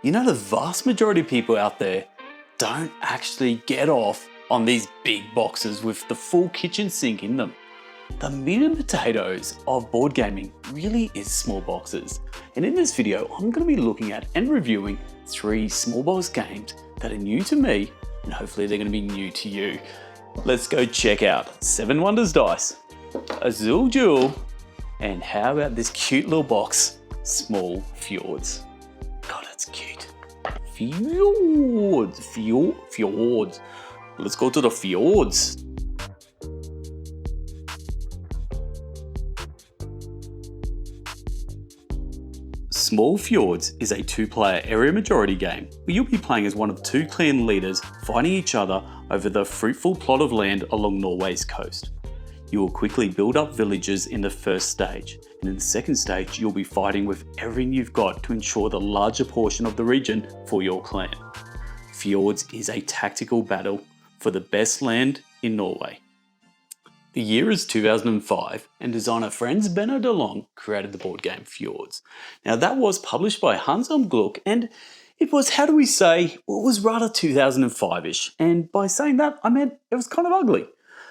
You know, the vast majority of people out there don't actually get off on these big boxes with the full kitchen sink in them. The meat and potatoes of board gaming really is small boxes. And in this video, I'm going to be looking at and reviewing 3 small box games that are new to me, and hopefully they're going to be new to you. Let's go check out 7 Wonders Dice, Azul Jewel, and how about this cute little box, Small Fjords. God, that's cute. Fjords. Let's go to the fjords. Small Fjords is a 2-player area majority game where you'll be playing as one of 2 clan leaders fighting each other over the fruitful plot of land along Norway's coast. You will quickly build up villages in the first stage, and in the second stage you'll be fighting with everything you've got to ensure the larger portion of the region for your clan. Fjords is a tactical battle for the best land in Norway. The year is 2005 and designer Frans Benno de Long created the board game Fjords. Now that was published by Hans Gluck, and it was, how do we say, well, it was rather 2005-ish, and by saying that I meant it was kind of ugly.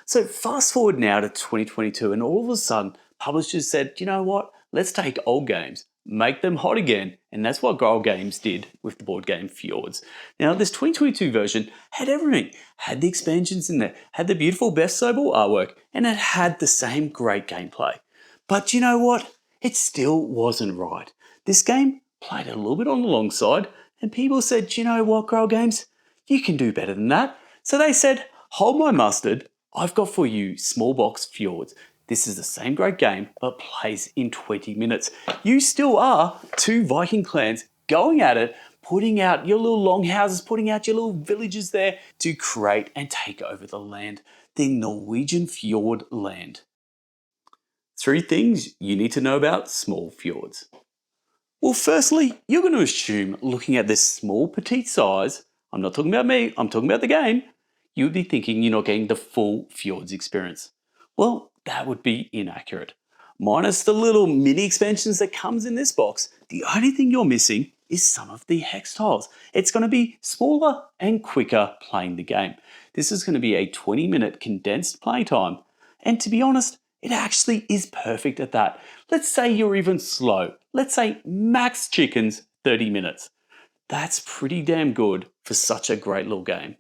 So fast forward now to 2022 and all of a sudden publishers said, you know what, let's take old games, make them hot again, and that's what Growl Games did with the board game Fjords. Now this 2022 version had everything, had the expansions in there, had the beautiful Best Sobel artwork, and it had the same great gameplay. But you know what, it still wasn't right. This game played a little bit on the long side, and people said, you know what, Growl Games, you can do better than that. So they said, hold my mustard, I've got for you Small Box Fjords. This is the same great game, but plays in 20 minutes. You still are 2 Viking clans going at it, putting out your little longhouses, putting out your little villages there to create and take over the land, the Norwegian fjord land. 3 things you need to know about Small Fjords. Well, firstly, you're going to assume, looking at this small petite size, I'm not talking about me, I'm talking about the game, you would be thinking you're not getting the full Fjords experience. Well, that would be inaccurate. Minus the little mini expansions that comes in this box, the only thing you're missing is some of the hex tiles. It's going to be smaller and quicker playing the game. This is going to be a 20-minute condensed playtime, and to be honest, it actually is perfect at that. Let's say you're even slow. Let's say max chickens 30 minutes. That's pretty damn good for such a great little game.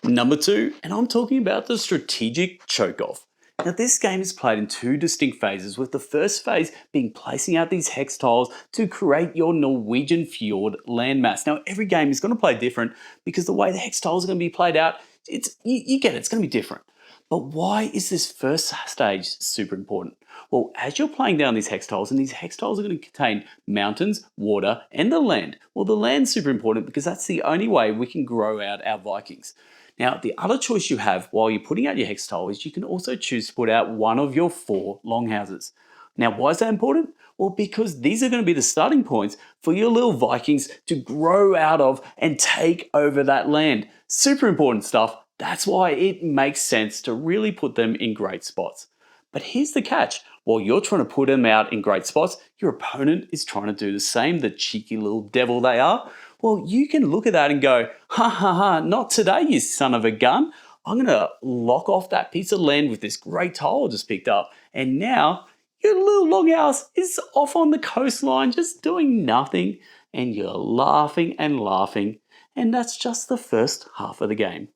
Number 2, and I'm talking about the strategic choke-off. Now this game is played in 2 distinct phases, with the first phase being placing out these hex tiles to create your Norwegian fjord landmass. Now every game is going to play different because the way the hex tiles are going to be played out, you get it, it's going to be different. But why is this first stage super important? Well, as you're playing down these hex tiles, and these hex tiles are going to contain mountains, water, and the land. Well, the land's super important because that's the only way we can grow out our Vikings. Now, the other choice you have while you're putting out your hex tile is you can also choose to put out one of your 4 longhouses. Now, why is that important? Well, because these are going to be the starting points for your little Vikings to grow out of and take over that land. Super important stuff. That's why it makes sense to really put them in great spots. But here's the catch. While you're trying to put them out in great spots, your opponent is trying to do the same, the cheeky little devil they are. Well, you can look at that and go, ha ha ha, not today, you son of a gun. I'm going to lock off that piece of land with this great tile I just picked up. And now your little longhouse is off on the coastline just doing nothing. And you're laughing and laughing. And that's just the first half of the game.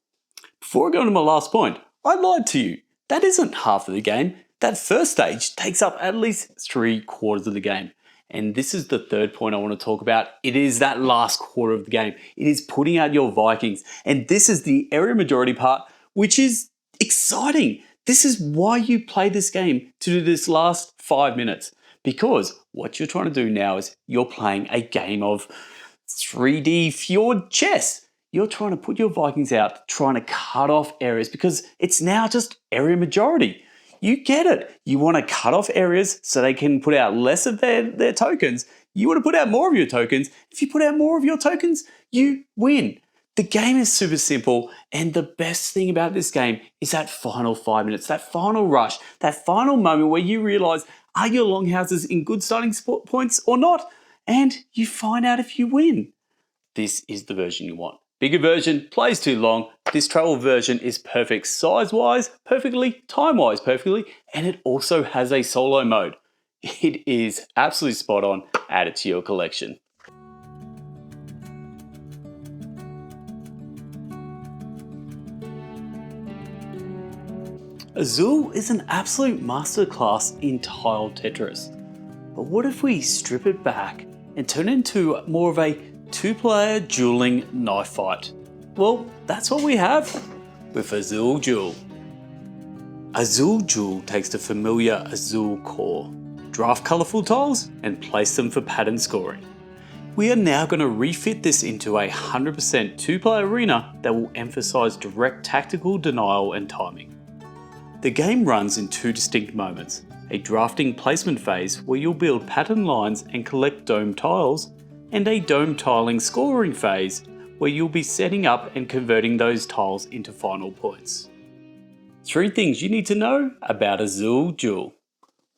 Before I go to my last point, I lied to you. That isn't half of the game. That first stage takes up at least 3/4 of the game. And this is the third point I want to talk about. It is that last quarter of the game. It is putting out your Vikings. And this is the area majority part, which is exciting. This is why you play this game, to do this last 5 minutes. Because what you're trying to do now is you're playing a game of 3D fjord chess. You're trying to put your Vikings out, trying to cut off areas because it's now just area majority. You get it. You want to cut off areas so they can put out less of their tokens. You want to put out more of your tokens. If you put out more of your tokens, you win. The game is super simple, and the best thing about this game is that final 5 minutes, that final rush, that final moment where you realize, are your longhouses in good starting points or not? And you find out if you win. this is the version you want. Bigger version plays too long. This travel version is perfect size-wise, perfectly, time-wise perfectly, and it also has a solo mode. It is absolutely spot on. Add it to your collection. Azul is an absolute masterclass in tile Tetris. But what if we strip it back and turn it into more of a two-player dueling knife fight? Well, that's what we have with Azul Jewel. Azul Jewel takes the familiar Azul core, draft colourful tiles and place them for pattern scoring. We are now going to refit this into a 100% two-player arena that will emphasise direct tactical denial and timing. The game runs in two distinct moments, a drafting placement phase where you'll build pattern lines and collect dome tiles, and a dome tiling scoring phase where you'll be setting up and converting those tiles into final points. 3 things you need to know about Azul Jewel.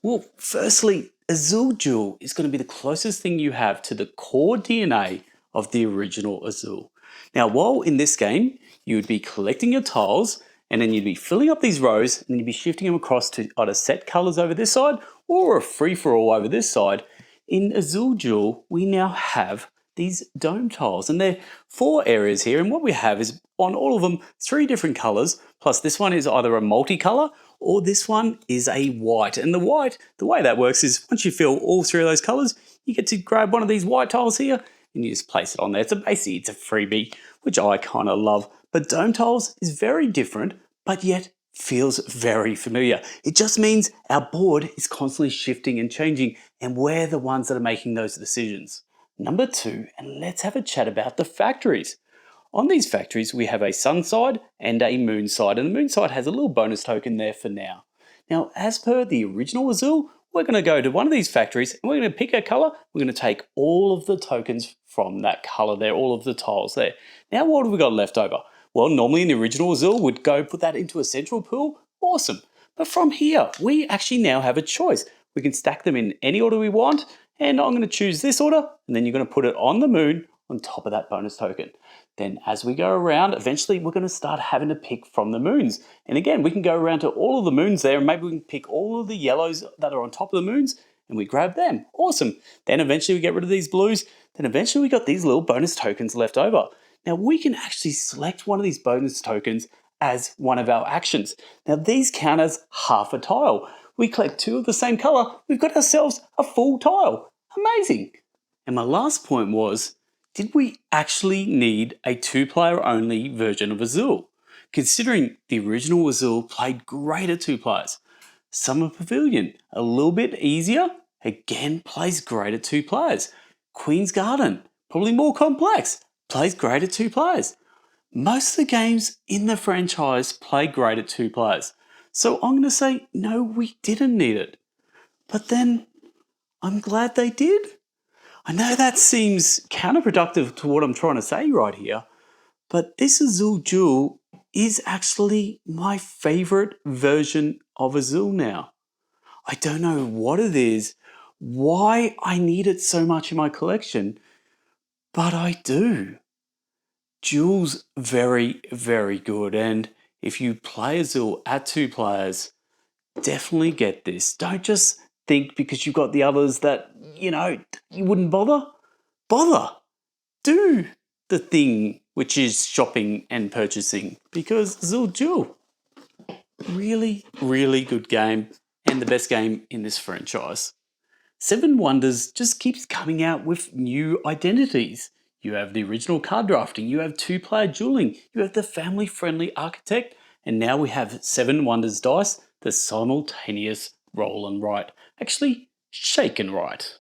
Well, firstly, Azul Jewel is going to be the closest thing you have to the core DNA of the original Azul. Now, while in this game, you would be collecting your tiles, and then you'd be filling up these rows and you'd be shifting them across to either set colours over this side or a free-for-all over this side. In Azul Jewel, we now have these dome tiles, and there are 4 areas here, and what we have is on all of them 3 different colours, plus this one is either a multicolour or this one is a white. And the white, the way that works is once you fill all 3 of those colours, you get to grab one of these white tiles here and you just place it on there. So basically it's a freebie, which I kind of love. But dome tiles is very different, but yet feels very familiar. It just means our board is constantly shifting and changing, and we're the ones that are making those decisions. Number 2, and let's have a chat about the factories. On these factories, we have a sun side and a moon side, and the moon side has a little bonus token there for now. Now, as per the original Azul, we're going to go to one of these factories and we're going to pick a colour. We're going to take all of the tokens from that colour there, all of the tiles there. Now, what have we got left over? Well, normally in the original Azul, we'd go put that into a central pool. Awesome. But from here, we actually now have a choice. We can stack them in any order we want, and I'm going to choose this order, and then you're going to put it on the moon on top of that bonus token. Then as we go around, eventually we're going to start having to pick from the moons. And again, we can go around to all of the moons there, and maybe we can pick all of the yellows that are on top of the moons, and we grab them. Awesome. Then eventually we get rid of these blues. Then eventually we got these little bonus tokens left over. Now we can actually select one of these bonus tokens as one of our actions. Now these count as half a tile. We collect 2 of the same colour, we've got ourselves a full tile. Amazing. And my last point was, did we actually need a 2-player only version of Azul? Considering the original Azul played great at 2 players. Summer Pavilion, a little bit easier, again plays great at 2 players. Queen's Garden, probably more complex, plays great at 2 players. Most of the games in the franchise play great at 2 players. So I'm going to say, no, we didn't need it. But then, I'm glad they did. I know that seems counterproductive to what I'm trying to say right here, but this Azul Jewel is actually my favourite version of Azul now. I don't know what it is, why I need it so much in my collection, but I do. Jewel's very, very good, and if you play Azul at 2 players, definitely get this. Don't just think because you've got the others that, you wouldn't bother. Bother. Do the thing which is shopping and purchasing, because Azul Jewel, really, really good game and the best game in this franchise. 7 Wonders just keeps coming out with new identities. You have the original card drafting, you have 2-player dueling, you have the family-friendly architect, and now we have 7 Wonders dice, the simultaneous roll and write. Actually, shake and write.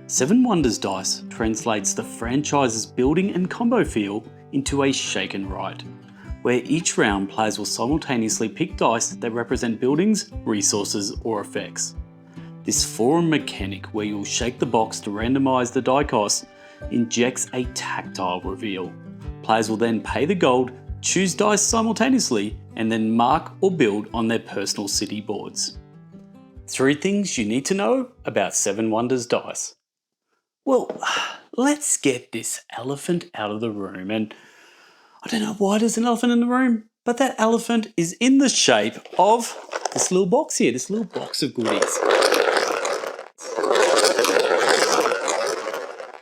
Seven Wonders dice translates the franchise's building and combo feel into a shake and write, where each round players will simultaneously pick dice that represent buildings, resources, or effects. This forum mechanic, where you'll shake the box to randomise the die cost, injects a tactile reveal. Players will then pay the gold, choose dice simultaneously, and then mark or build on their personal city boards. 3 things you need to know about 7 Wonders dice. Well, let's get this elephant out of the room. And I don't know why there's an elephant in the room, but that elephant is in the shape of this little box here, this little box of goodies.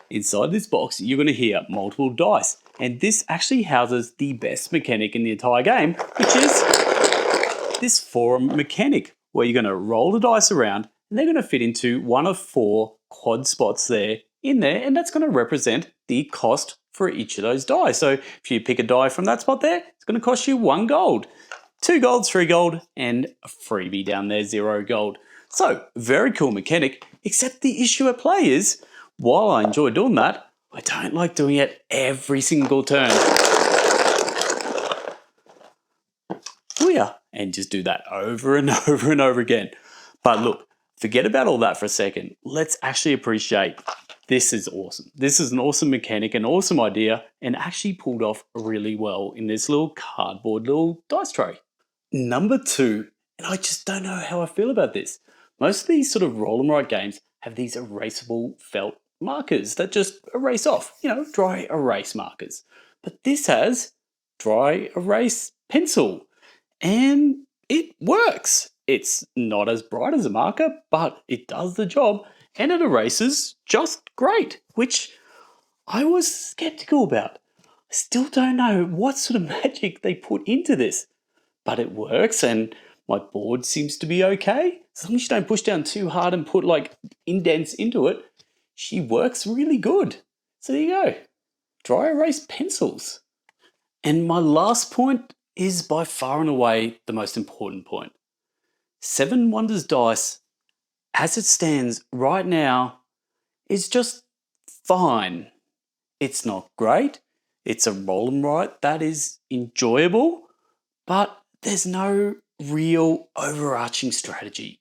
Inside this box, you're going to hear multiple dice. And this actually houses the best mechanic in the entire game, which is this forum mechanic, where you're going to roll the dice around and they're going to fit into one of 4 quad spots there, and that's going to represent the cost for each of those die. So if you pick a die from that spot there, it's going to cost you 1 gold, 2 gold, 3 gold, and a freebie down there, 0 gold. So very cool mechanic, except the issue at play is, while I enjoy doing that, I don't like doing it every single turn. Oh yeah, and just do that over and over and over again. But look, forget about all that for a second. Let's actually appreciate this is awesome. This is an awesome mechanic, an awesome idea, and actually pulled off really well in this little cardboard little dice tray. Number 2, and I just don't know how I feel about this. Most of these sort of roll and write games have these erasable felt markers that just erase off, dry erase markers. But this has dry erase pencil, and it works. It's not as bright as a marker, but it does the job and it erases just great, which I was skeptical about. I still don't know what sort of magic they put into this, but it works and my board seems to be okay. As long as you don't push down too hard and put like indents into it, she works really good. So there you go, dry erase pencils. And my last point is by far and away the most important point. 7 Wonders dice, as it stands right now, is just fine. It's not great. It's a roll and write that is enjoyable, but there's no real overarching strategy.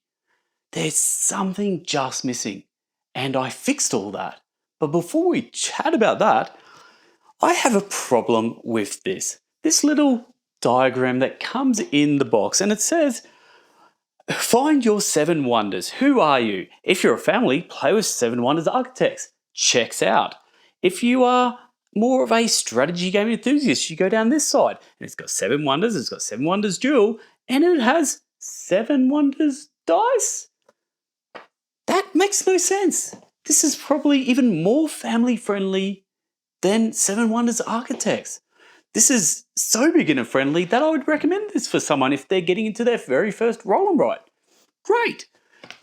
There's something just missing, and I fixed all that. But before we chat about that, I have a problem with this little diagram that comes in the box, and it says, find your 7 wonders. Who are you? If you're a family, play with 7 wonders architects. Checks out. If you are more of a strategy game enthusiast, you go down this side, and it's got 7 wonders, it's got 7 wonders duel, and it has 7 wonders dice. That makes no sense. This is probably even more family friendly than 7 wonders architects. This is so beginner friendly that I would recommend this for someone if they're getting into their very first roll and write. Great.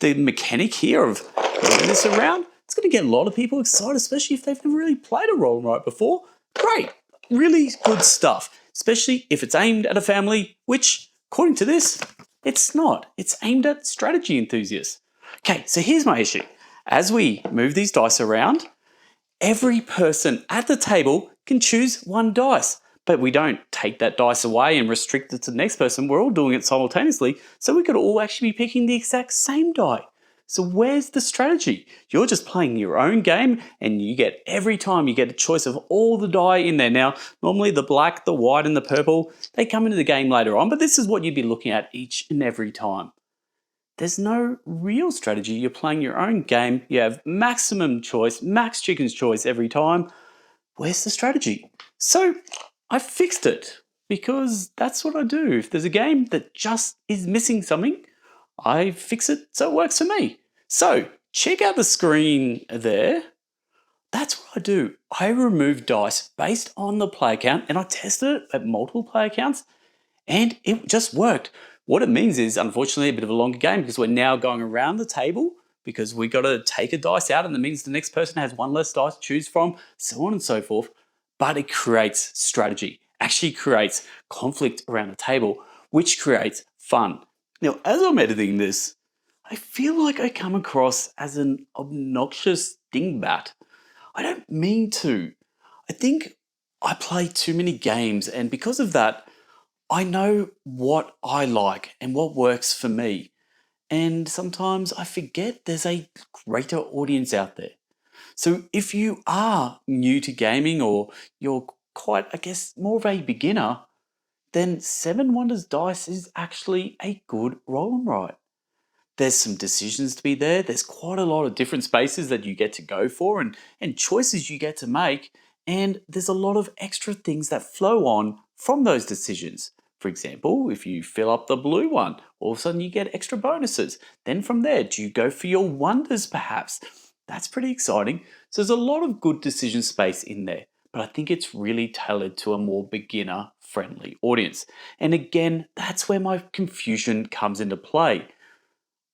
The mechanic here of moving this around, it's going to get a lot of people excited, especially if they've never really played a roll and write before. Great. Really good stuff, especially if it's aimed at a family, which, according to this, it's not. It's aimed at strategy enthusiasts. Okay, so here's my issue. As we move these dice around, every person at the table can choose 1 dice, but we don't take that dice away and restrict it to the next person. We're all doing it simultaneously, so we could all actually be picking the exact same die. So where's the strategy? You're just playing your own game, and every time you get a choice of all the die in there. Now, normally the black, the white, and the purple, they come into the game later on, but this is what you'd be looking at each and every time. There's no real strategy. You're playing your own game. You have maximum choice, max chicken's choice every time. Where's the strategy? So I fixed it because that's what I do. If there's a game that just is missing something, I fix it so it works for me. So check out the screen there. That's what I do. I remove dice based on the player count, and I tested it at multiple player counts, and it just worked. What it means is, unfortunately, a bit of a longer game because we're now going around the table because we got to take a dice out, and that means the next person has 1 less dice to choose from, so on and so forth. But it creates strategy, actually creates conflict around the table, which creates fun. Now, as I'm editing this, I feel like I come across as an obnoxious dingbat. I don't mean to. I think I play too many games, and because of that, I know what I like and what works for me. And sometimes I forget there's a greater audience out there. So if you are new to gaming or you're quite, I guess, more of a beginner, then 7 Wonders Dice is actually a good roll and write. There's some decisions to be there. There's quite a lot of different spaces that you get to go for and choices you get to make. And there's a lot of extra things that flow on from those decisions. For example, if you fill up the blue one, all of a sudden you get extra bonuses. Then from there, do you go for your wonders perhaps? That's pretty exciting. So there's a lot of good decision space in there, but I think it's really tailored to a more beginner friendly audience. And again, that's where my confusion comes into play.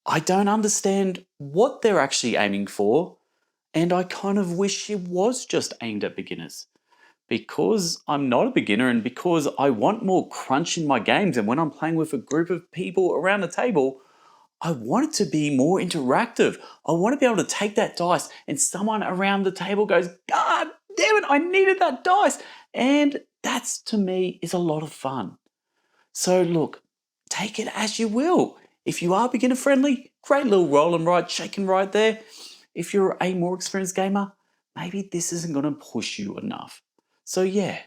I don't understand what they're actually aiming for, and I kind of wish it was just aimed at beginners. Because I'm not a beginner and because I want more crunch in my games, and when I'm playing with a group of people around the table, I want it to be more interactive. I want to be able to take that dice and someone around the table goes, God damn it, I needed that dice. And that's to me is a lot of fun. So look, take it as you will. If you are beginner friendly, great little roll and ride, shake and ride there. If you're a more experienced gamer, maybe this isn't going to push you enough. So yeah,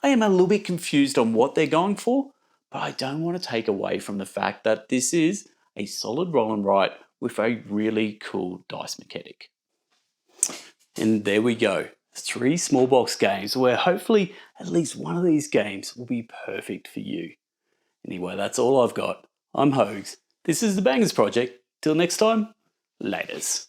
I am a little bit confused on what they're going for, but I don't want to take away from the fact that this is a solid roll and write with a really cool dice mechanic. And there we go. 3 small box games where hopefully at least one of these games will be perfect for you. Anyway, that's all I've got. I'm Hogs. This is the Bangers Project. Till next time, laters.